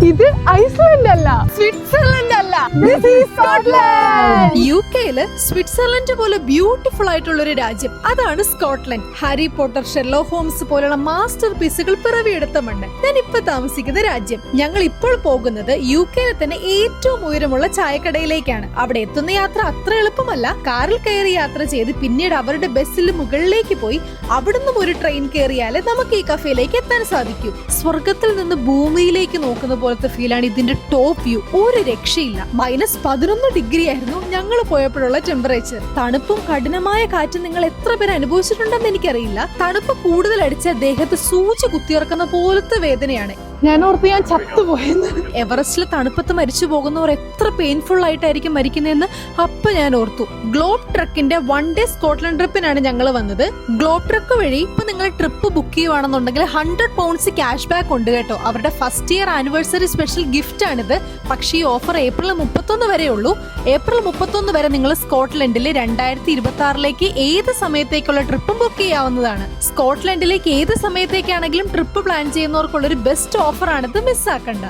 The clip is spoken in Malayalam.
ഇത് ഐസ്ലാൻഡ് അല്ല, സ്വിറ്റ്സർലൻഡ് അല്ല, this is Scotland. യുകെയില് സ്വിറ്റ്സർലൻഡ് പോലെ ബ്യൂട്ടിഫുൾ ആയിട്ടുള്ള ഒരു രാജ്യം, അതാണ് Scotland. Harry Potter, Sherlock Holmes പോലുള്ള മാസ്റ്റർ പീസുകൾ പിറവിയെടുത്ത മണ്ണ്. ഞാൻ ഇപ്പൊ താമസിക്കുന്ന രാജ്യം. ഞങ്ങൾ ഇപ്പോൾ പോകുന്നത് യുകെയിലെ തന്നെ ഏറ്റവും ഉയരമുള്ള ചായക്കടയിലേക്കാണ്. അവിടെ എത്തുന്ന യാത്ര അത്ര എളുപ്പമല്ല. കാറിൽ കയറി യാത്ര ചെയ്ത് പിന്നീട് അവരുടെ ബസ്സിൽ മുകളിലേക്ക് പോയി അവിടുന്ന് ഒരു ട്രെയിൻ കയറിയാലേ നമുക്ക് ഈ കഫേയിലേക്ക് എത്താൻ സാധിക്കൂ. സ്വർഗത്തിൽ നിന്ന് ഭൂമിയിലേക്ക് നോക്കുന്ന പോലത്തെ ഫീലാണ് ഇതിന്റെ ടോപ്പ് വ്യൂ. ഒരു രക്ഷയില്ല. -11 ഡിഗ്രി ആയിരുന്നു ഞങ്ങൾ പോയപ്പോഴുള്ള ടെമ്പറേച്ചർ. തണുപ്പും കഠിനമായ കാറ്റും നിങ്ങൾ എത്ര പേര് അനുഭവിച്ചിട്ടുണ്ടെന്ന് എനിക്കറിയില്ല. തണുപ്പ് കൂടുതൽ അടിച്ച ദേഹത്ത് സൂചി കുത്തിയിറക്കുന്ന പോലത്തെ വേദനയാണ്. ഞാൻ ഓർത്ത് ഞാൻ ചത്തുപോയെന്ന്. എവറസ്റ്റിലെ തണുപ്പത്ത് മരിച്ചു പോകുന്നവർ എത്ര പെയിൻഫുൾ ആയിട്ടായിരിക്കും മരിക്കുന്നതെന്ന് അപ്പൊ ഞാൻ ഓർത്തു. ഗ്ലോബ് ട്രക്കിന്റെ 1 ഡേ സ്കോട്ട്ലൻഡ് ട്രിപ്പിനാണ് ഞങ്ങൾ വന്നത്. ഗ്ലോബ് ട്രക്ക് വഴി ഇപ്പൊ നിങ്ങൾ ട്രിപ്പ് ബുക്ക് ചെയ്യുവാണെന്നുണ്ടെങ്കിൽ £100 ക്യാഷ് ബാക്ക് ഉണ്ട് കേട്ടോ. അവരുടെ first year anniversary special gift ആണിത്. പക്ഷേ ഈ ഓഫർ ഏപ്രിൽ 31 വരെ ഉള്ളൂ. ഏപ്രിൽ 31 വരെ നിങ്ങൾ സ്കോട്ട്ലൻഡിൽ 2026 ഏത് സമയത്തേക്കുള്ള ട്രിപ്പും ബുക്ക് ചെയ്യാവുന്നതാണ്. സ്കോട്ട്ലൻഡിലേക്ക് ഏത് സമയത്തേക്കാണെങ്കിലും ട്രിപ്പ് പ്ലാൻ ചെയ്യുന്നവർക്കുള്ള ഒരു ബെസ്റ്റ് ഓഫറാണിത്. മിസ്സാക്കണ്ട.